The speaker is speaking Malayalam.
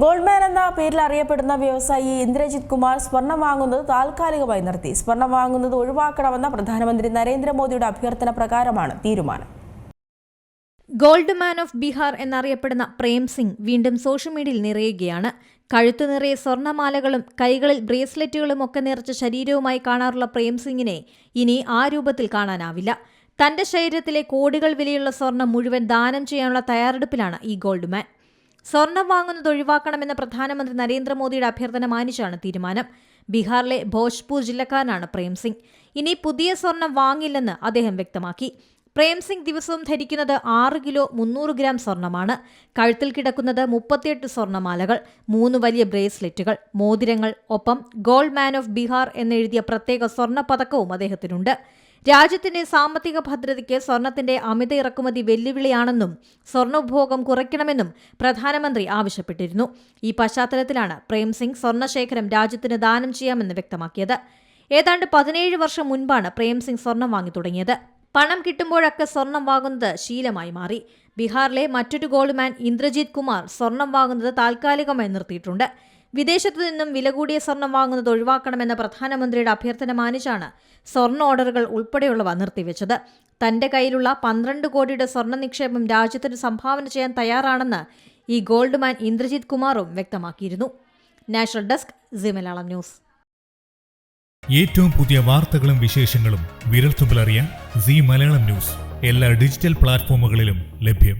ഗോൾഡ്മാൻ എന്ന പേരിൽ അറിയപ്പെടുന്ന വ്യവസായി ഇന്ദ്രജിത് കുമാർ സ്വർണം വാങ്ങുന്നത് താൽക്കാലികമായി നിർത്തി. സ്വർണം വാങ്ങുന്നത് ഒഴിവാക്കണമെന്ന പ്രധാനമന്ത്രി നരേന്ദ്രമോദിയുടെ അഭ്യർത്ഥന പ്രകാരമാണ് തീരുമാനം. ഗോൾഡ് മാൻ ഓഫ് ബീഹാർ എന്നറിയപ്പെടുന്ന പ്രേം സിംഗ് വീണ്ടും സോഷ്യൽ മീഡിയയിൽ നിറയുകയാണ്. കഴുത്തു നിറയെ സ്വർണ്ണമാലകളും കൈകളിൽ ബ്രേസ്ലെറ്റുകളും ഒക്കെ നിറച്ച ശരീരവുമായി കാണാറുള്ള പ്രേം സിംഗിനെ ഇനി ആ രൂപത്തിൽ കാണാനാവില്ല. തന്റെ ശരീരത്തിലെ കോടികൾ വിലയുള്ള സ്വർണം മുഴുവൻ ദാനം ചെയ്യാനുള്ള തയ്യാറെടുപ്പിലാണ് ഈ ഗോൾഡ് മാൻ. സ്വർണം വാങ്ങുന്നത് ഒഴിവാക്കണമെന്ന പ്രധാനമന്ത്രി നരേന്ദ്രമോദിയുടെ അഭ്യർത്ഥന മാനിച്ചാണ് തീരുമാനം. ബീഹാറിലെ ഭോജ്പൂർ ജില്ലക്കാരനാണ് പ്രേം സിംഗ്. ഇനി പുതിയ സ്വർണം വാങ്ങില്ലെന്ന് അദ്ദേഹം വ്യക്തമാക്കി. പ്രേം സിംഗ് ദിവസവും ധരിക്കുന്നത് 6 കിലോ 300 ഗ്രാം സ്വർണമാണ്. കഴുത്തിൽ കിടക്കുന്നത് 38 സ്വർണ്ണമാലകൾ, 3 വലിയ ബ്രേസ്ലെറ്റുകൾ, മോതിരങ്ങൾ, ഒപ്പം ഗോൾഡ് മാൻ ഓഫ് ബീഹാർ എന്നെഴുതിയ പ്രത്യേക സ്വർണ്ണ പതക്കവും അദ്ദേഹത്തിനുണ്ട്. രാജ്യത്തിന്റെ സാമ്പത്തിക ഭദ്രതയ്ക്ക് സ്വർണത്തിന്റെ അമിത ഇറക്കുമതി വെല്ലുവിളിയാണെന്നും സ്വർണ്ണോപഭോഗം കുറയ്ക്കണമെന്നും പ്രധാനമന്ത്രി ആവശ്യപ്പെട്ടിരുന്നു. ഈ പശ്ചാത്തലത്തിലാണ് പ്രേം സിംഗ് സ്വർണ്ണശേഖരം രാജ്യത്തിന് ദാനം ചെയ്യാമെന്ന് വ്യക്തമാക്കിയത്. ഏതാണ്ട് 17 വർഷം മുൻപാണ് പ്രേം സിംഗ് സ്വർണം വാങ്ങി തുടങ്ങിയത്. പണം കിട്ടുമ്പോഴൊക്കെ സ്വർണം വാങ്ങുന്നത് ശീലമായി മാറി. ബീഹാറിലെ മറ്റൊരു ഗോൾഡ് മാൻ ഇന്ദ്രജിത് കുമാർ സ്വർണം വാങ്ങുന്നത് താൽക്കാലികമായി നിർത്തിയിട്ടുണ്ട്. വിദേശത്തു നിന്നും വില കൂടിയ സ്വർണം വാങ്ങുന്നത് ഒഴിവാക്കണമെന്ന പ്രധാനമന്ത്രിയുടെ അഭ്യർത്ഥന മാനിച്ചാണ് സ്വർണ്ണ ഓർഡറുകൾ ഉൾപ്പെടെയുള്ളവ നിർത്തിവെച്ചത്. തന്റെ കയ്യിലുള്ള 12 കോടിയുടെ സ്വർണ്ണ നിക്ഷേപം രാജ്യത്തിന് സംഭാവന ചെയ്യാൻ തയ്യാറാണെന്ന് ഈ ഗോൾഡ് മാൻ ഇന്ദ്രജിത് കുമാറും വ്യക്തമാക്കിയിരുന്നു. National desk C Malayalam news. ഏറ്റവും പുതിയ വാർത്തകളും വിശേഷങ്ങളും വിരൽത്തുമ്പിലറിയാൻ സി മലയാളം ന്യൂസ് എല്ലാ ഡിജിറ്റൽ പ്ലാറ്റ്ഫോമുകളിലും ലഭ്യം.